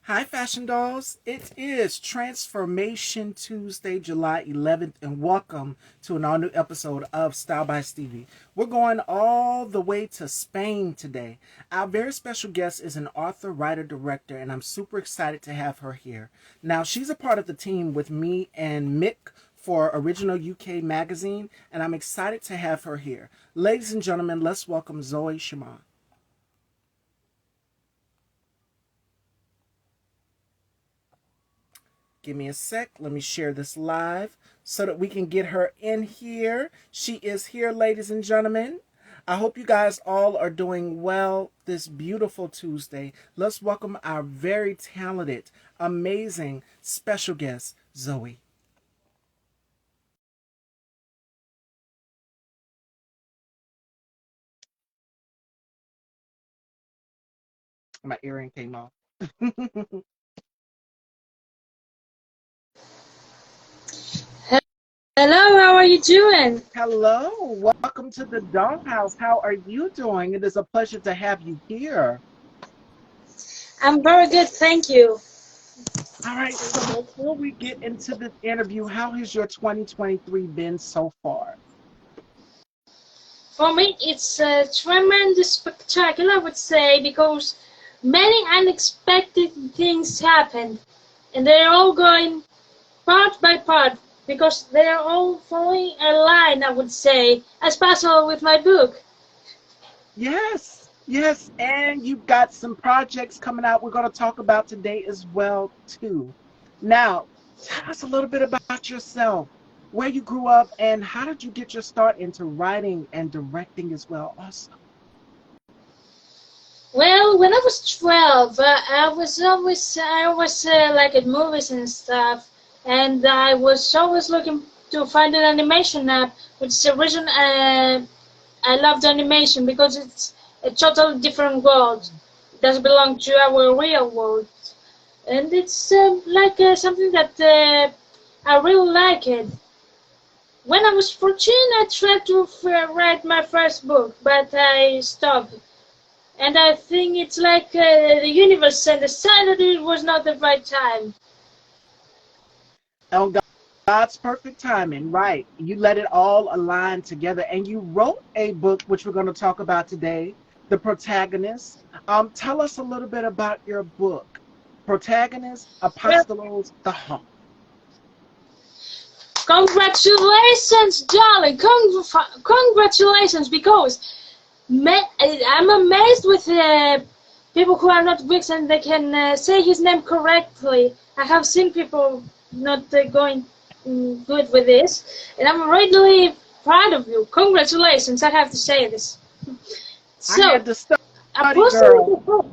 Hi, Fashion Dolls. It is Transformation Tuesday, July 11th, and welcome to an all new episode of Style by Stevie. We're going all the way to Spain today. Our very special guest is an author, writer, director, and I'm super excited to have her here. Now, she's a part of the team with me and Mick for Original UK Magazine, and I'm excited to have her here. Ladies and gentlemen, let's welcome Zoe Szymon. Give me a sec. Let me share this live so that we can get her in here. She is here, ladies and gentlemen. I hope you guys all are doing well this beautiful Tuesday. Let's welcome our very talented, amazing, special guest, Zoe. My earring came off. Hello, how are you doing? Hello, welcome to the Dollhouse. How are you doing? It is a pleasure to have you here. I'm very good, thank you. All right, so before we get into this interview, how has your 2023 been so far? For me, it's tremendous spectacular, I would say, because many unexpected things happened, and they're all going part by part, because they're all following a line, I would say, as possible with my book. Yes, yes, and you've got some projects coming out we're going to talk about today as well too. Now, tell us a little bit about yourself, where you grew up, and how did you get your start into writing and directing as well also? Well, when I was 12, I was like at movies and stuff, and I was always looking to find an animation app, which is the reason I loved animation because it's a totally different world. It doesn't belong to our real world, and it's like something that I really like it. When I was 14, I tried to write my first book, but I stopped. And I think it's like the universe decided it was not the right time. On God's perfect timing, right? You let it all align together, and you wrote a book which we're going to talk about today, The Protagonist. Tell us a little bit about your book, Protagonist, Well, Apostolos, the Hawk. congratulations, darling. Congratulations, because I'm amazed with people who are not Greeks and they can say his name correctly. I have seen people not going good with this, and I'm really proud of you. Congratulations, I have to say this. I had So, to study, girl. Apostle,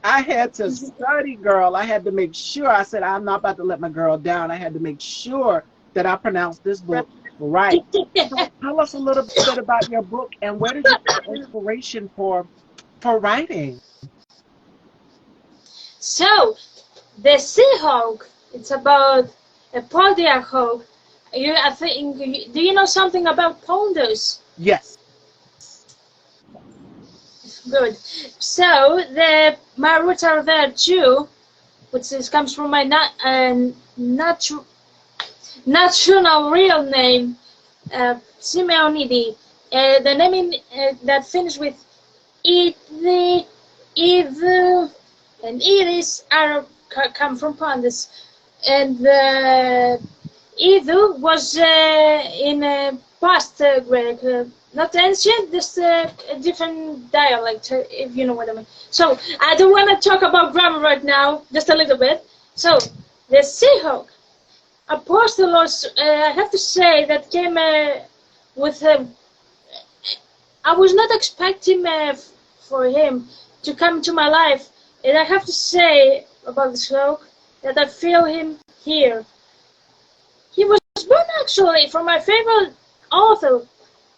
I had to study, girl. I had to make sure. I said, I'm not about to let my girl down. I had to make sure that I pronounced this book right. So tell us a little bit about your book and where did you get the inspiration for writing? so the Seahawk, it's about a Pontiac hawk. I think, do you know something about ponders? Yes. Good. So my roots are there too, which comes from my national real name, Simeonidi. The name that finishes with Idi, Idu, and Iris are come from Pontus, and Idu was in past Greek, not ancient, just a different dialect, if you know what I mean. So I don't want to talk about grammar right now, just a little bit. So the Seahawk, Apostolos, I have to say that came with I was not expecting for him to come to my life, and I have to say about this book that I feel him here. He was born actually from my favorite author.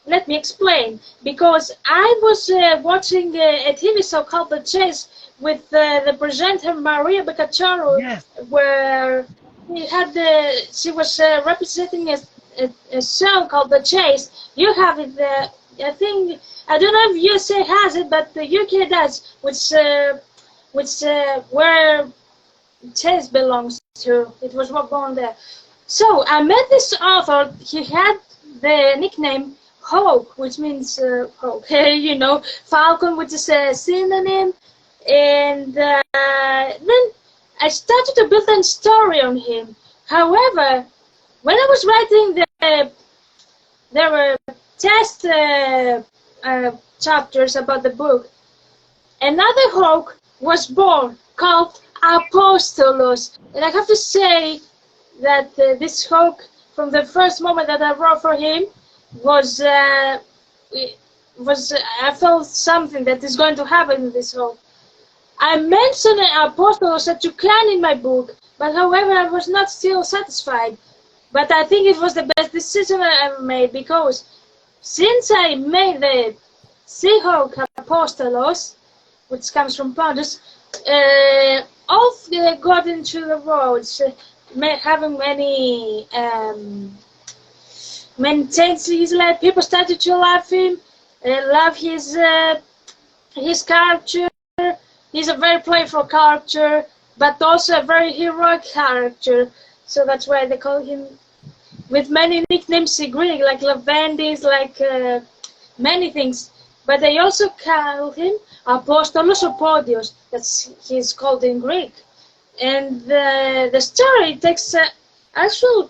Let me explain. Because I was watching a TV show called The Chase with the presenter Maria Beccacciaro, Yes. where she was representing a show called The Chase. You have it. I think I don't know if USA has it, but the UK does, which which where Chase belongs to. It was born there. So I met this author. He had the nickname Hawk, which means hawk. Falcon, which is a synonym. And then I started to build a story on him. However, when I was writing there were test chapters about the book, another hawk was born called Apostolos. And I have to say that this hawk, from the first moment that I wrote for him, was I felt something that is going to happen in this hawk. I mentioned Apostolos at Tucan in my book, but however I was not still satisfied. But I think it was the best decision I ever made, because since I made the Seahawk Apostolos, which comes from Pontus, off got into the roads, having many changes in his life. People started to love him, love his character. He's a very playful character, but also a very heroic character. So that's why they call him with many nicknames in Greek, like Lavendis, like many things. But they also call him Apostolos or Podios. That's he's called in Greek. And the story takes actual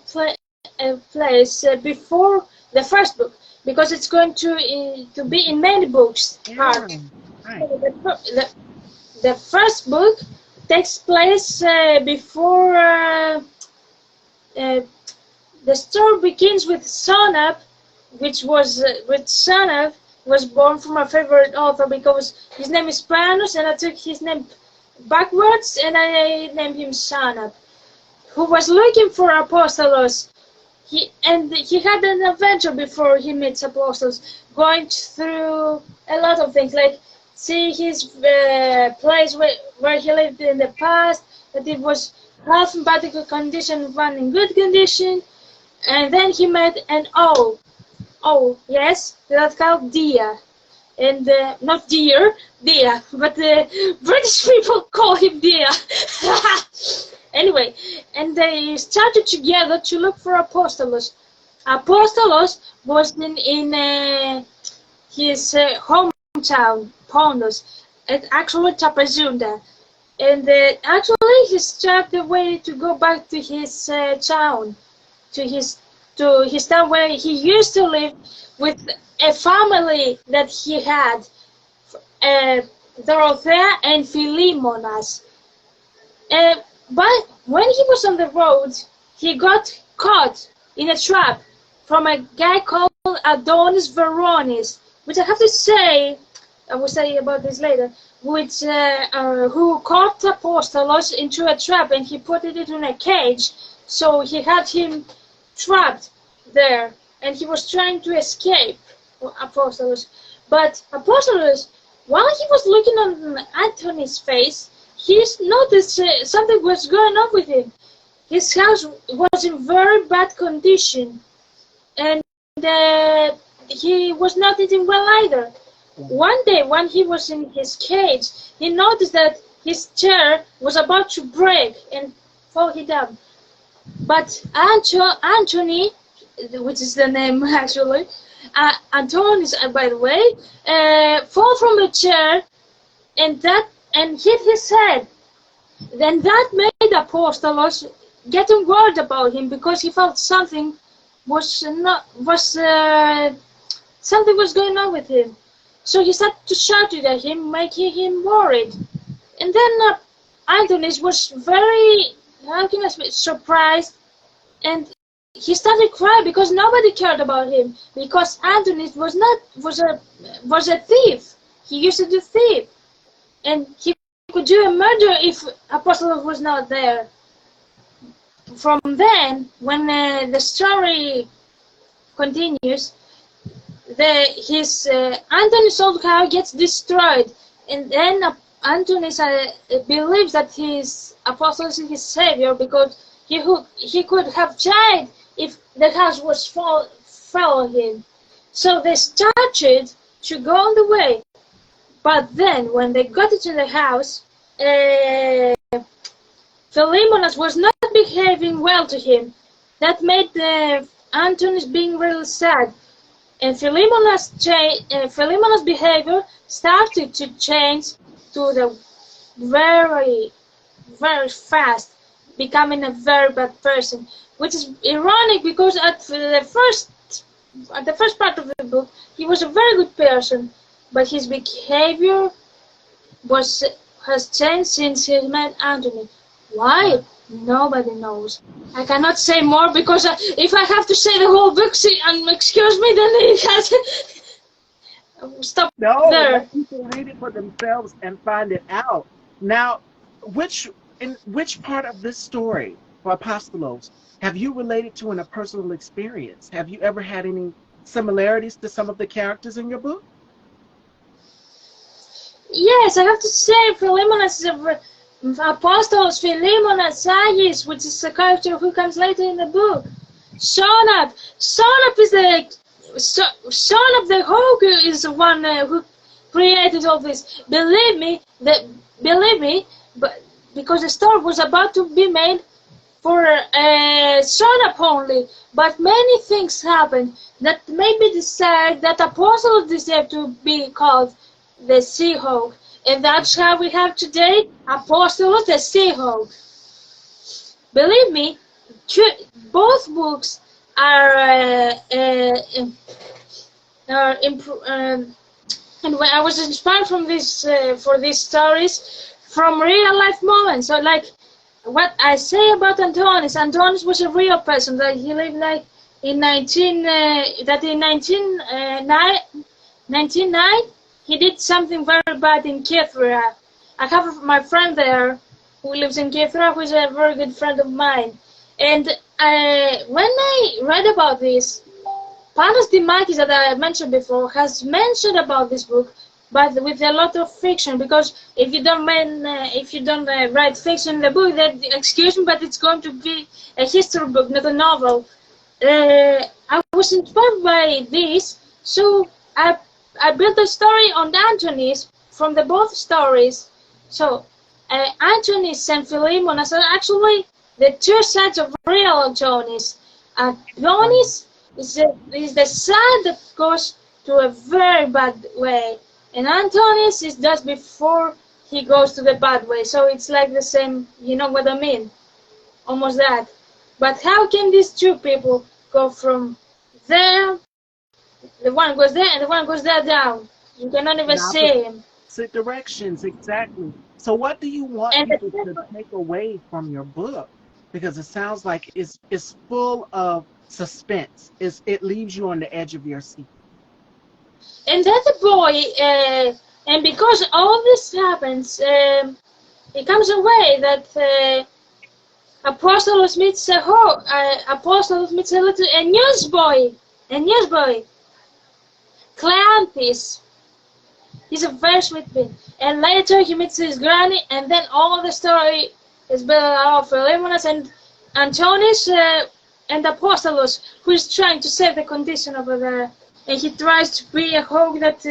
place before the first book, because it's going to be in many books. Right. The first book takes place before the story begins with Sonab, which Sonab was born from my favorite author, because his name is Pranos, and I took his name backwards and I named him Sonab, who was looking for Apostolos. He had an adventure before he meets Apostolos, going through a lot of things, like see his place where he lived in the past, that it was half in bad condition, one in good condition, and then he met an owl. Oh, yes, that's called Dia. And not deer, Dia, but British people call him Dia. Anyway, and they started together to look for Apostolos. Apostolos was in his hometown, Pontus, and actually Tapazunda. And actually he started the way to go back to his town, to his town where he used to live with a family that he had, Dorothea and Philemonas. But when he was on the road, he got caught in a trap from a guy called Adonis Veronis, which I have to say, I will say about this later, which who caught Apostolos into a trap, and he put it in a cage, so he had him trapped there, and he was trying to escape Apostolos. But Apostolos, while he was looking on Antony's face, he noticed something was going on with him. His house was in very bad condition, and he was not eating well either. One day, when he was in his cage, he noticed that his chair was about to break and fall down. But Anthony, which is the name actually, Antonis, by the way, fall from the chair and hit his head. Then that made Apostolos getting worried about him, because he felt something was going on with him. So he started to shout at him, making him worried. And then Antonis was very, surprised, and he started crying because nobody cared about him, because Antonis was a thief. He used to do thief, and he could do a murder if Apostolos was not there. From then, when the story continues, Antonis' old car gets destroyed, and then Antonis believes that Apostolos is his savior, because he could have died if the house was fell on him. So they started to go on the way. But then, when they got into the house, uh, Philemonus was not behaving well to him. That made Antonius being really sad. And Philemonus' behavior started to change to the very, very fast, becoming a very bad person, which is ironic because at the first part of the book, he was a very good person, but his behavior has changed since he met Antony. Why? Nobody knows. I cannot say more because if I have to say the whole book, excuse me, then it has stop No, there. let people read it for themselves and find it out. Now, in which part of this story for Apostolos have you related to in a personal experience? Have you ever had any similarities to some of the characters in your book? Yes, I have to say Philemonus is Apostolos Philemonus Agis, which is a character who comes later in the book. Sonap is the son of the Hawk is the one who created all this. Believe me, but because the story was about to be made for Sonap only, but many things happened that made me decide that Apostolos deserve to be called the Sea-Hawk. And that's how we have today Apostolos the Sea-Hawk. Believe me, both books are and when I was inspired from this for these stories from real life moments. So like what I say about Antonis was a real person that he lived like in 1909 he did something very bad in Kithra. I have my friend there who lives in Kithra, who is a very good friend of mine. And when I read about this, Panos Dimakis, that I mentioned before, has mentioned about this book, but with a lot of fiction. Because if you don't write fiction in the book, then excuse me, but it's going to be a history book, not a novel. I was inspired by this, so I built a story on Antony's from the both stories. So Antony's and Philemonus are actually the two sides of real Antony's. Antony's is the side that goes to a very bad way, and Antony's is just before he goes to the bad way. So it's like the same, you know what I mean? Almost that. But how can these two people go from there? The one goes there and the one goes there down. You cannot even see him. Opposite directions, exactly. So what do you want And people to take away from your book? Because it sounds like it's full of suspense. It leaves you on the edge of your seat. and that boy, and because all this happens, it comes away that Apostolos meets a newsboy, Cleanthes. He's a very sweet being. And later he meets his granny, and then all the story is built out of Philemonus and Antonius and Apostolos, who is trying to save the condition over there. And he tries to be a hawk that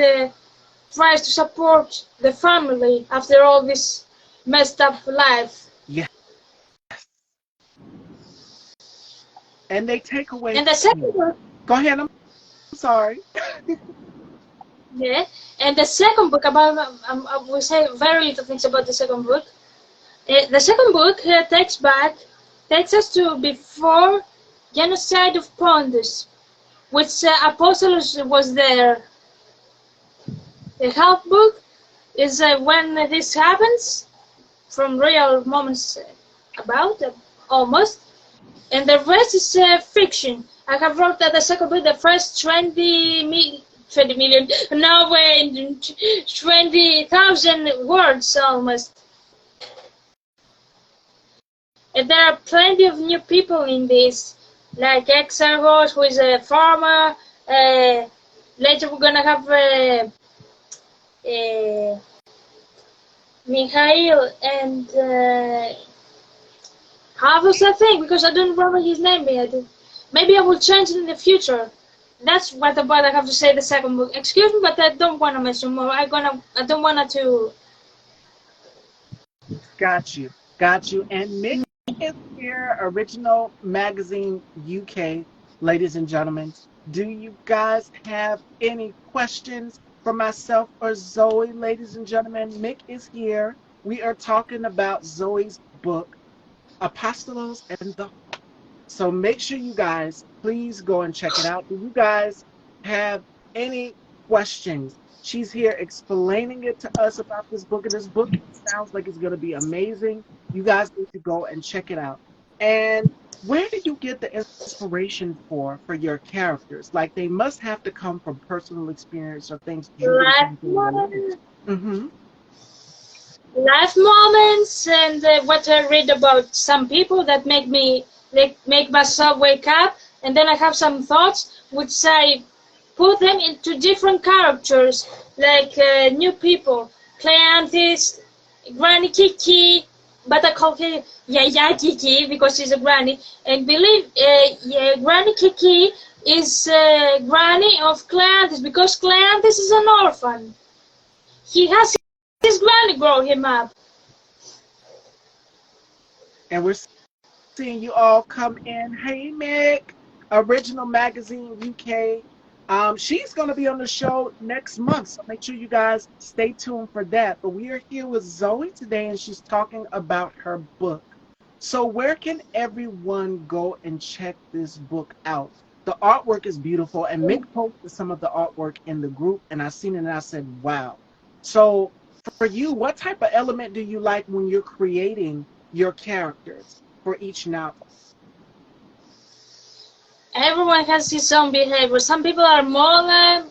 tries to support the family after all this messed up life. Yes. And they take away. And the second book. Go ahead. I'm sorry. Yeah. And the second book about I will say very little things about the second book. The second book takes us to before genocide of Pontus, which Apostolos was there. The half book is when this happens, from real moments about almost, and the rest is fiction. I have wrote that the second book, the first 20,000 words almost. And there are plenty of new people in this, like Exarchos, who is a farmer. Later we're gonna have Mikhail and Havos, I think, because I don't remember his name yet. Maybe I will change it in the future. That's what about I have to say the second book. Excuse me, but I don't want to mention more. I don't want to Got you. Got you. And Mick is here, Original Magazine UK. Ladies and gentlemen, do you guys have any questions for myself or Zoe? Ladies and gentlemen, Mick is here. We are talking about Zoe's book, Apostolos and the. So make sure you guys please go and check it out. Do you guys have any questions? She's here explaining it to us about this book, and this book sounds like it's going to be amazing. You guys need to go and check it out. And where do you get the inspiration for your characters? Like they must have to come from personal experience or things you've Life encountered in your life. moments, Mm-hmm. life moments, and what I read about some people that make me make myself wake up, and then I have some thoughts which I put them into different characters, like new people, Cleanthis, Granny Kiki, but I call her Yaya Kiki because she's a granny, and believe yeah, Granny Kiki is granny of Cleanthis because Cleanthis is an orphan. He has his granny grow him up. And we're seeing you all come in. Hey, Mick, Original Magazine UK. She's going to be on the show next month, so make sure you guys stay tuned for that. But we are here with Zoe today, and she's talking about her book. So where can everyone go and check this book out? The artwork is beautiful, and Mick posted some of the artwork in the group, and I seen it and I said, wow. So for you, what type of element do you like when you're creating your characters for each novel? Everyone has his own behavior. Some people are more,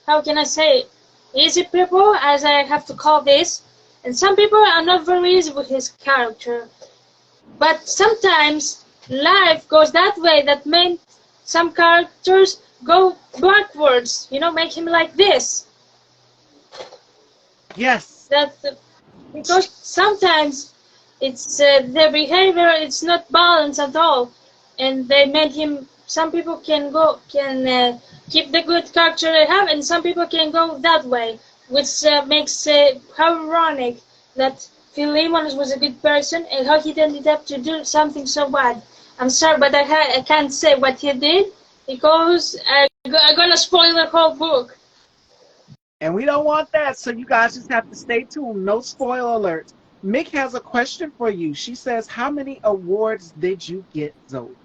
how can I say, easy people, as I have to call this, and some people are not very easy with his character. But sometimes life goes that way that makes some characters go backwards, make him like this. Yes. That because sometimes it's their behavior it's not balanced at all, and they made him. Some people can keep the good character they have, and some people can go that way, which makes how ironic that Philemon was a good person and how he ended up to do something so bad. I'm sorry, but I can't say what he did because I'm gonna spoil the whole book. And we don't want that, so you guys just have to stay tuned. No spoil alerts. Mick has a question for you. She says, how many awards did you get, Zoe?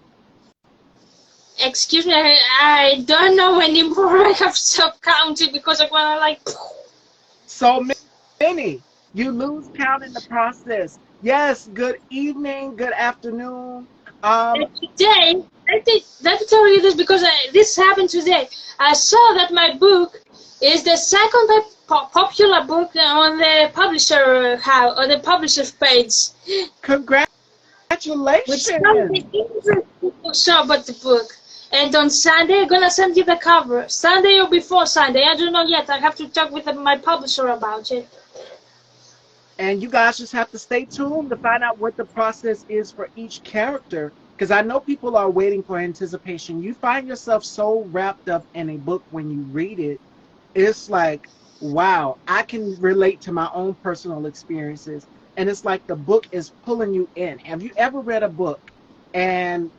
Excuse me, I don't know anymore. I have stopped counting because I wanna like. So many. You lose count in the process. Yes, good evening, good afternoon. Today, let me tell you this because this happened today. I saw that my book is the second popular book on the publisher on the publisher's page. Congratulations. Which something interesting to show about the book. And on Sunday, I'm gonna send you the cover. Sunday or before Sunday, I don't know yet. I have to talk with my publisher about it. And you guys just have to stay tuned to find out what the process is for each character. Because I know people are waiting for anticipation. You find yourself so wrapped up in a book when you read it. It's like, wow, I can relate to my own personal experiences. And it's like the book is pulling you in. Have you ever read a book and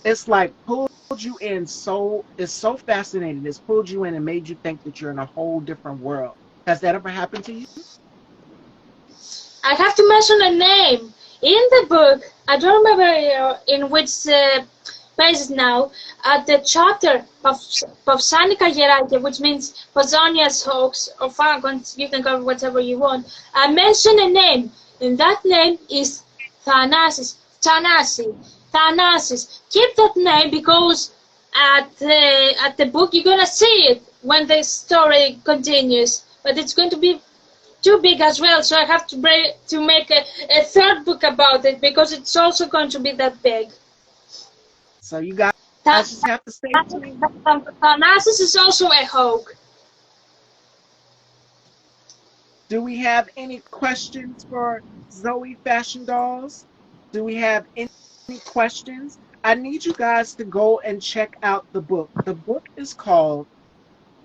it's like pulled you in it's so fascinating. It's pulled you in and made you think that you're in a whole different world. Has that ever happened to you? I have to mention a name. In the book, I don't remember in which pages now, at the chapter of Pavsanika Hierarchy, which means Pausanias hoax or Falcons, you can call it whatever you want. I mention a name, and that name is Thanasis. Thanasis. Keep that name because at the book you're gonna see it when the story continues, but it's going to be too big as well, so I have to make a third book about it because it's also going to be that big. So you guys just have to stay tuned. Thanasis is also a hoax. Do we have any questions for Zoe Fashion Dolls? Do we have any questions? I need you guys to go and check out the book. The book is called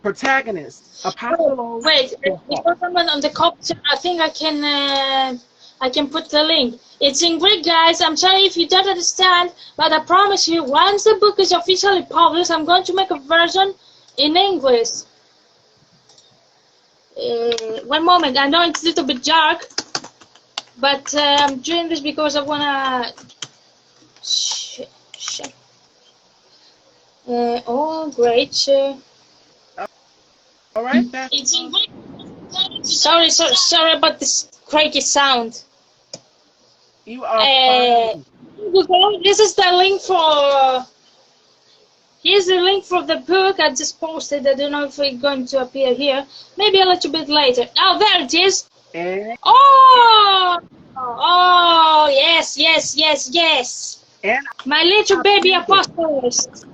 Protagonist, Apostolos. Wait, because I'm on the copy, I think I can I can put the link. It's in Greek, guys. I'm sorry if you don't understand, but I promise you, once the book is officially published, I'm going to make a version in English. One moment. I know it's a little bit dark, but I'm doing this because I wanna. Oh, great. All right, that's It's in Greek. Sorry about this crazy sound. you are fine. This is the link for. Here's the link for the book I just posted. I don't know if it's going to appear here. Maybe a little bit later. Oh, there it is. And, Oh, yes. and My little baby Apostolos.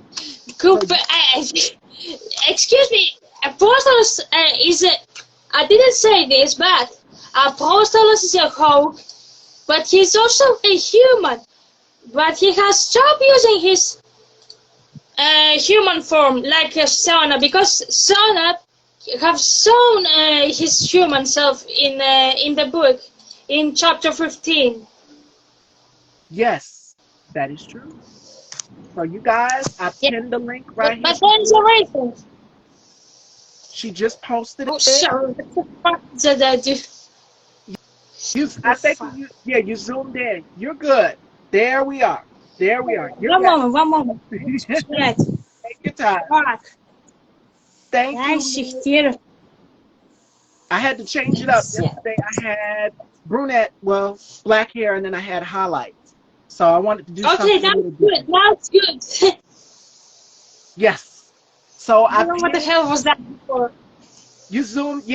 Excuse me, Apostolos is a. I didn't say this, but Apostolos is a Hulk, but he's also a human. But he has stopped using his human form like Sona, because Sona have shown his human self in the book in chapter 15. yes, that is true. So you guys, I pinned the link right here. But there's a reason. She just posted Oh, it. sorry. What the fuck did I do? I think you zoomed in. You're good. There we are. You're One moment. Right. Take your time. Fuck. Thank you. I had to change it up. Yesterday I had brunette, black hair, and then I had highlights. So I wanted to do something. Okay, that's good. Yes. So I don't know what the hell was that before. You zoomed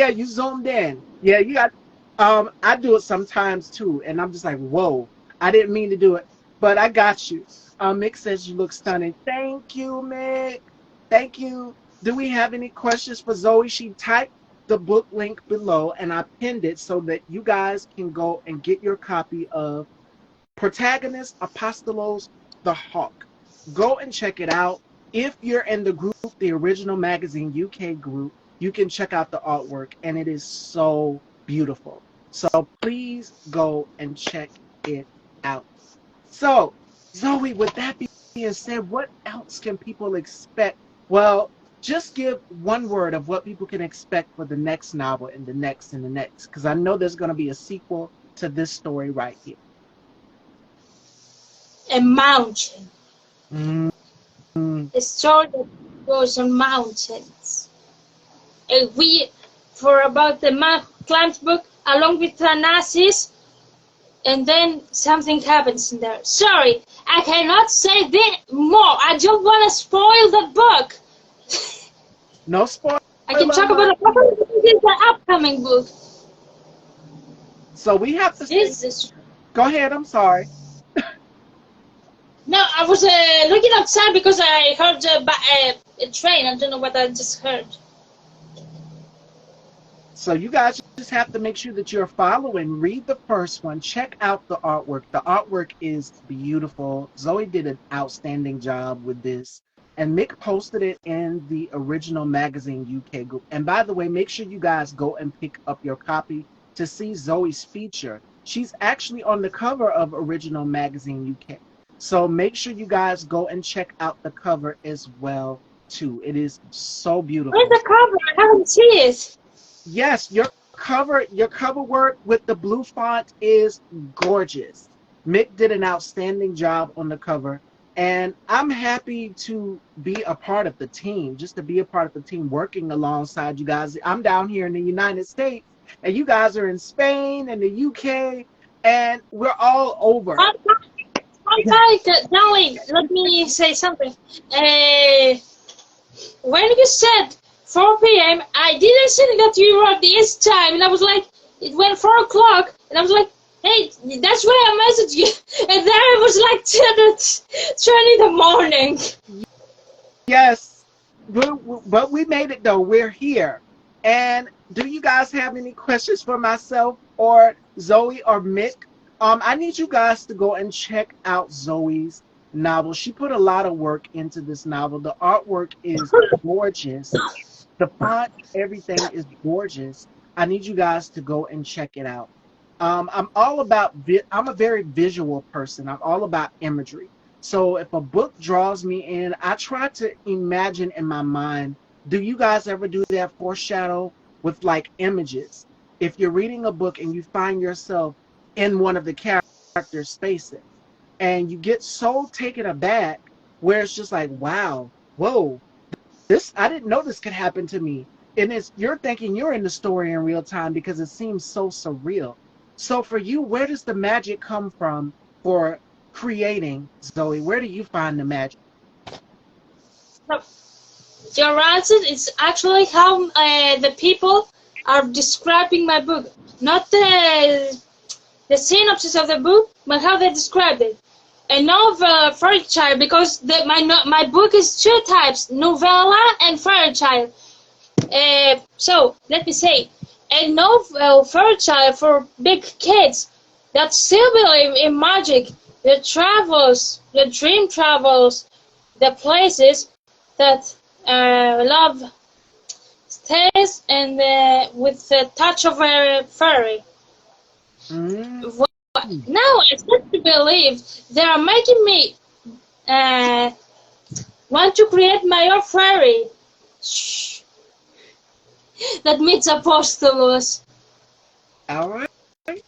in. Yeah, you got I do it sometimes too, and I'm just like, whoa, I didn't mean to do it. But I got you. Mick says you look stunning. Thank you, Mick. Thank you. Do we have any questions for Zoe? She typed the book link below, and I pinned it so that you guys can go and get your copy of Protagonist Apostolos the Hawk. Go and check it out. If you're in the group, the Original Magazine UK group, you can check out the artwork, and it is so beautiful. So please go and check it out. So, Zoe, with that being said, what else can people expect? Well, just give one word of what people can expect for the next novel and the next, because I know there's going to be a sequel to this story right here. A mountain. Mm-hmm. A story that goes on mountains. And we, for about the month, climbed book along with Thanasis, and then something happens in there. Sorry, I cannot say more. I don't want to spoil the book. No spoiler. I can talk about the upcoming book. So we have to Go ahead, I'm sorry. No, I was looking outside because I heard a train. I don't know what I just heard. So you guys just have to make sure that you're following. Read the first one. Check out the artwork. The artwork is beautiful. Zoe did an outstanding job with this. And Mick posted it in the Original Magazine UK group. And by the way, make sure you guys go and pick up your copy to see Zoe's feature. She's actually on the cover of Original Magazine UK. So make sure you guys go and check out the cover as well, too. It is so beautiful. Where's the cover? I haven't seen it. Yes, your cover work with the blue font is gorgeous. Mick did an outstanding job on the cover, and I'm happy to be a part of the team, working alongside you guys. I'm down here in the United States, and you guys are in Spain and the UK, and we're all over. Darling, let me say something. When you said 4 p.m., I didn't think that you were at this time, and I was like, it went 4 o'clock, and I was like, hey, that's why I messaged you, and then it was like 10 in the morning. Yes, but we made it though. We're here. And do you guys have any questions for myself or Zoe or Mick? I need you guys to go and check out Zoe's novel. She put a lot of work into this novel. The artwork is gorgeous. The font, everything is gorgeous. I need you guys to go and check it out. I'm all about, I'm a very visual person. I'm all about imagery. So if a book draws me in, I try to imagine in my mind. Do you guys ever do that foreshadow with like images? If you're reading a book and you find yourself in one of the characters' spaces and you get so taken aback where it's just like, wow, whoa, this, I didn't know this could happen to me. And it's, you're thinking you're in the story in real time because it seems so surreal. So for you, where does the magic come from for creating, Zoe? Where do you find the magic? Your answer is actually how the people are describing my book, not the synopsis of the book, but how they described it. A novel fairy child, because my book is two types, novella and fairy child. So let me say, a novel fairy child for big kids that still believe in magic, the travels, the dream travels, the places that love stays and with the touch of a fairy. Mm. Now I start to believe they are making me uh, want to create my own fairy. Shh. That meets Apostolos. All right.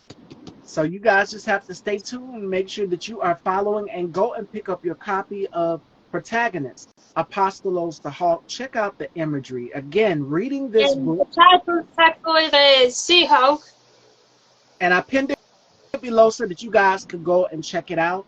So you guys just have to stay tuned and make sure that you are following and go and pick up your copy of Protagonist, Apostolos the Hawk. Check out the imagery. Again, reading this And the book, title is actually the Seahawk. and I pinned it below so that you guys could go and check it out.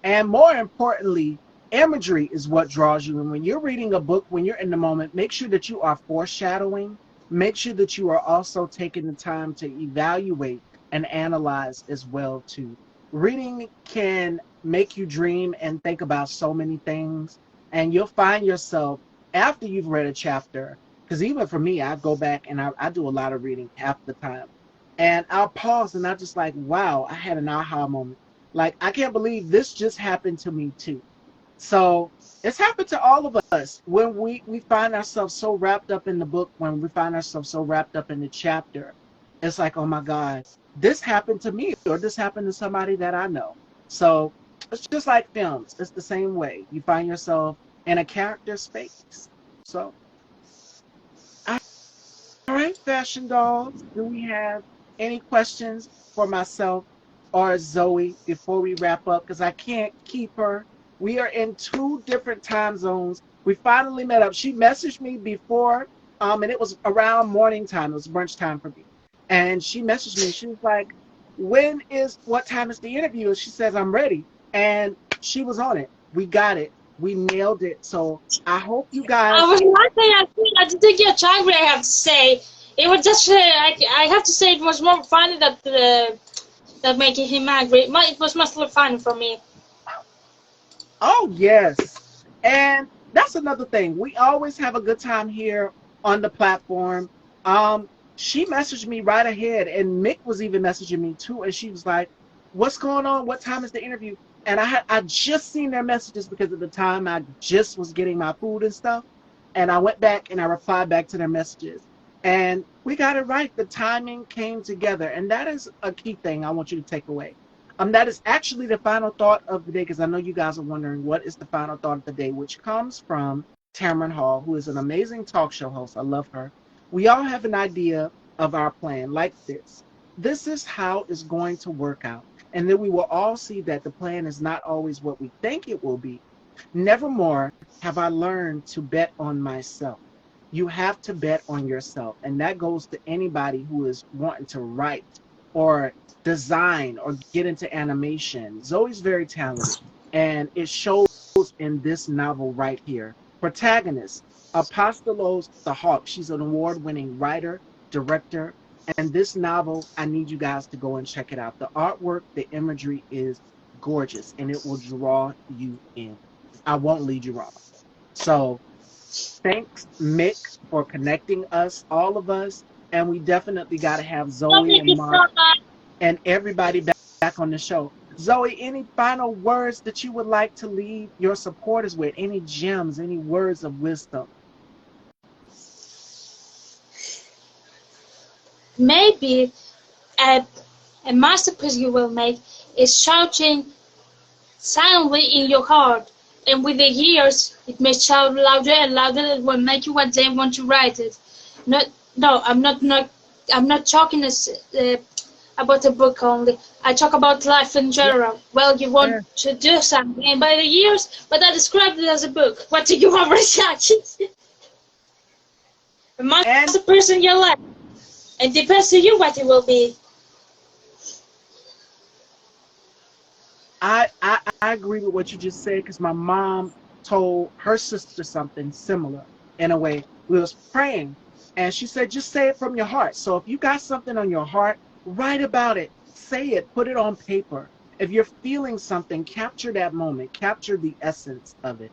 And more importantly, imagery is what draws you. And when you're reading a book, when you're in the moment, make sure that you are foreshadowing. Make sure that you are also taking the time to evaluate and analyze as well too. Reading can make you dream and think about so many things. And you'll find yourself after you've read a chapter, because even for me, I go back and I do a lot of reading half the time, and I'll pause and I'm just like, wow, I had an aha moment. Like, I can't believe this just happened to me too. So it's happened to all of us when we find ourselves so wrapped up in the book, when we find ourselves so wrapped up in the chapter. It's like, oh my God, this happened to me, or this happened to somebody that I know. So it's just like films. It's the same way. You find yourself in a character space. So, all right, fashion dolls, do we have any questions for myself or Zoe before we wrap up? Because I can't keep her. We are in two different time zones. We finally met up. She messaged me before, and it was around morning time. It was brunch time for me. And she messaged me. She was like, what time is the interview? And she says, I'm ready. And she was on it. We got it. We nailed it. So I hope you I guys. was not saying I didn't get angry, I have to say. It was just, I have to say it was more funny that making him angry. It was mostly funny for me. Oh, yes. And that's another thing. We always have a good time here on the platform. Um, she messaged me right ahead, and Mick was even messaging me too. And she was like, what's going on? What time is the interview? And I just seen their messages because at the time I just was getting my food and stuff. And I went back and I replied back to their messages. And we got it right. The timing came together. And that is a key thing I want you to take away. That is actually the final thought of the day, because I know you guys are wondering what is the final thought of the day, which comes from Tamron Hall, who is an amazing talk show host. I love her. We all have an idea of our plan like this. This is how it's going to work out. And then we will all see that the plan is not always what we think it will be. Nevermore have I learned to bet on myself. You have to bet on yourself. And that goes to anybody who is wanting to write or design or get into animation. Zoe's very talented, and it shows in this novel right here. Protagonist, Apostolos the Hawk. She's an award-winning writer, director, and this novel, I need you guys to go and check it out. The artwork, the imagery is gorgeous, and it will draw you in. I won't lead you wrong. So thanks, Mick, for connecting us, all of us. And we definitely got to have So Zoe thank and you so Mark much. and everybody back on the show. Zoe, any final words that you would like to leave your supporters with? Any gems, any words of wisdom? Maybe uh, a masterpiece you will make is shouting silently in your heart, and with the years it may shout louder and louder and will make you what they want to write it. Not, no, I'm not talking about a book only. I talk about life in Yeah. general. Well, you want to do something, and by the years, but I described it as a book. What do you want research? A And masterpiece in your life. It depends to you what it will be. I agree with what you just said because my mom told her sister something similar in a way. We was praying and she said, just say it from your heart. So if you got something on your heart, write about it, say it, put it on paper. If you're feeling something, capture that moment, capture the essence of it.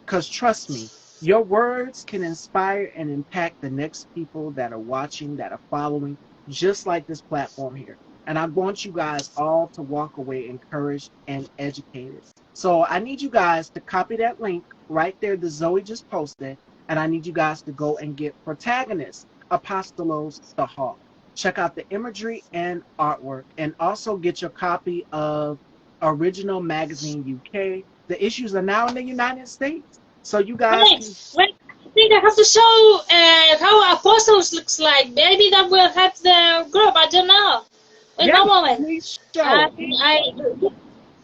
Because trust me, your words can inspire and impact the next people that are watching, that are following, just like this platform here. And I want you guys all to walk away encouraged and educated. So I need you guys to copy that link right there that Zoe just posted. And I need you guys to go and get Protagonist, Apostolos the Hawk. Check out the imagery and artwork. And also get your copy of Original Magazine UK. The issues are now in the United States. So you guys Wait, can, wait. I think I have to show how Apostles looks like. Maybe that will help the group. I don't know. Wait yes, one moment. please show. I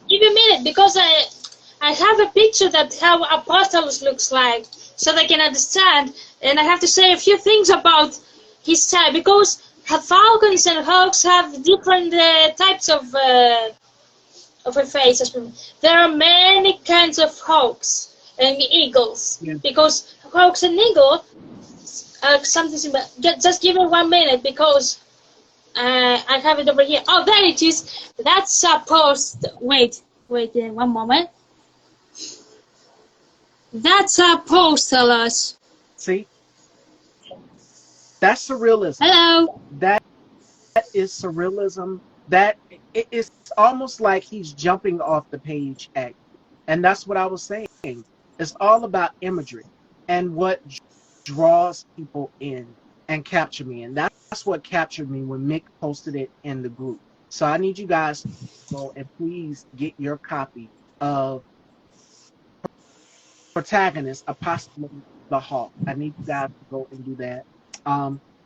give me a minute because I have a picture that how Apostles looks like so they can understand, and I have to say a few things about his type because falcons and hawks have different types of a face. There are many kinds of hawks and eagles Yeah. because hawks and eagles are something similar. Just give me 1 minute because I have it over here. Oh, there it is. That's supposed. Wait, one moment. That's supposed to us. See, that's surrealism. Hello. That is surrealism. That it's almost like he's jumping off the page at you. And that's what I was saying. It's all about imagery and what draws people in and capture me. And that's what captured me when Mick posted it in the group. So I need you guys to go and please get your copy of Protagonist, Apostle the Hawk. I need you guys to go and do that.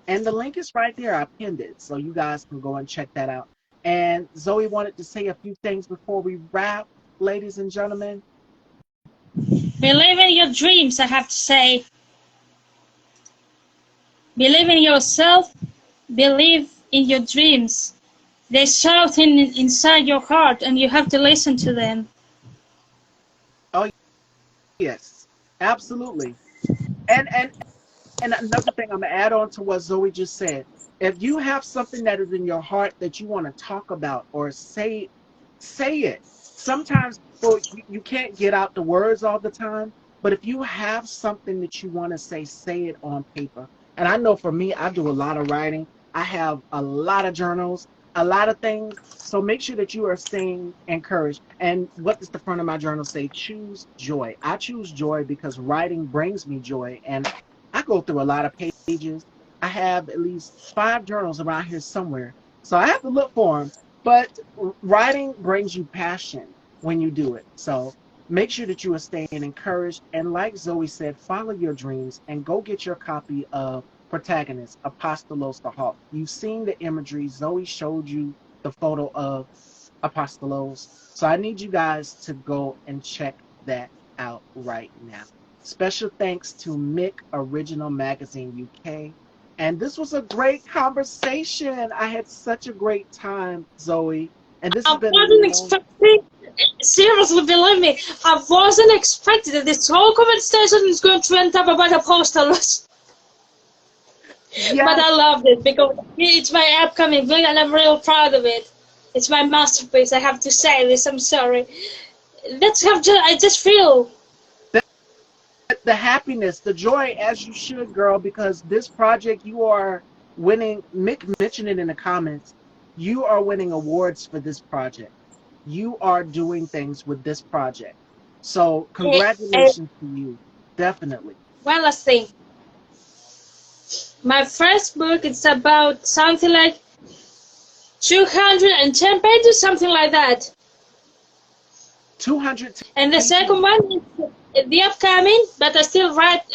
And the link is right there. I pinned it. So you guys can go and check that out. And Zoe wanted to say a few things before we wrap, ladies and gentlemen. Believe in your dreams, I have to say. Believe in yourself. Believe in your dreams. They shout inside your heart, and you have to listen to them. Oh yes, absolutely. And another thing I'm gonna add on to what Zoe just said. If you have something that is in your heart that you want to talk about or say it. Sometimes people you can't get out the words all the time, but if you have something that you want to say it on paper. And I know for me, I do a lot of writing. I have a lot of journals, a lot of things. So make sure that you are staying encouraged. And what does the front of my journal say? Choose joy. I choose joy because writing brings me joy. And I go through a lot of pages. I have at least 5 journals around here somewhere. So I have to look for them. But writing brings you passion when you do it. So make sure that you are staying encouraged. And like Zoe said, follow your dreams and go get your copy of Protagonist, Apostolos the Hawk. You've seen the imagery. Zoe showed you the photo of Apostolos. So I need you guys to go and check that out right now. Special thanks to Mick Original Magazine UK. And this was a great conversation. I had such a great time, Zoe. And this has I been a wasn't long. expecting, seriously, believe me, I wasn't expecting that this whole conversation is going to end up about Apostles. But Yes, I loved it because it's my upcoming book and I'm real proud of it. It's my masterpiece. I have to say this. I'm sorry. I just feel. the happiness, the joy, as you should, girl, because this project you are winning. Mick mentioned it in the comments. You are winning awards for this project. You are doing things with this project. So Uh, uh, congratulations to you. Definitely. one last thing. My first book is about something like 210 pages, something like that. 210 And the pages. second one is the upcoming, but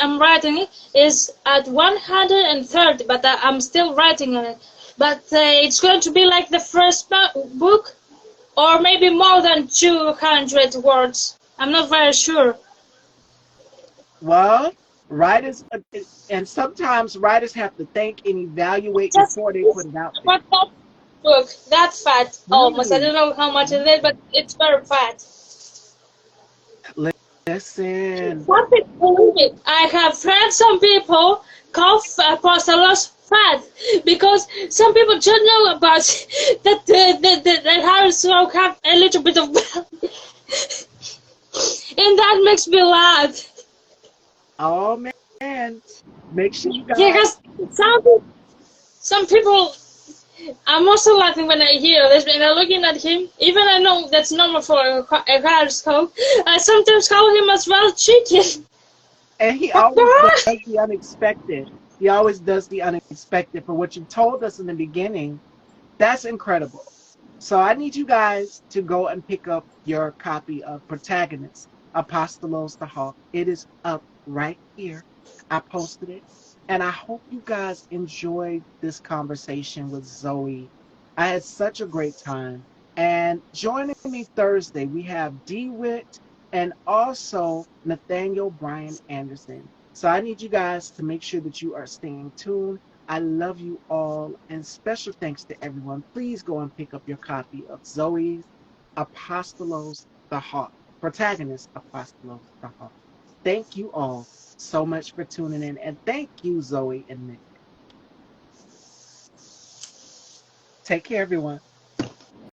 I'm writing it, is at 130, but I'm still writing on it. But it's going to be like the first book, or maybe more than 200 words. I'm not very sure. Well, writers, and sometimes writers have to think and evaluate Just before they put it out there. about that book, that fat almost. I Mm, don't know how much it is, mm. but it's very fat. Listen, Some people believe it. I have heard some people call apostolos fat because some people don't know about that Harrisburg have a little bit of belly. And that makes me laugh. oh man, make sure you guys. Because some people, I'm also laughing when I hear this and I'm looking at him. Even I know that's normal for a Harrisburg. I sometimes call him as well chicken. And he always does the unexpected. He always does the unexpected. For what you told us in the beginning, that's incredible. So I need you guys to go and pick up your copy of Protagonist, Apostolos the Hawk. It is up right here. I posted it. And I hope you guys enjoyed this conversation with Zoe. I had such a great time. And joining me Thursday, we have DeWitt and also Nathaniel Bryan Anderson. So I need you guys to make sure that you are staying tuned. I love you all, and special thanks to everyone. Please go and pick up your copy of Zoe's Apostolos the Hawk, protagonist Apostolos the Hawk. Thank you all so much for tuning in, and thank you, Zoe and Nick. Take care, everyone.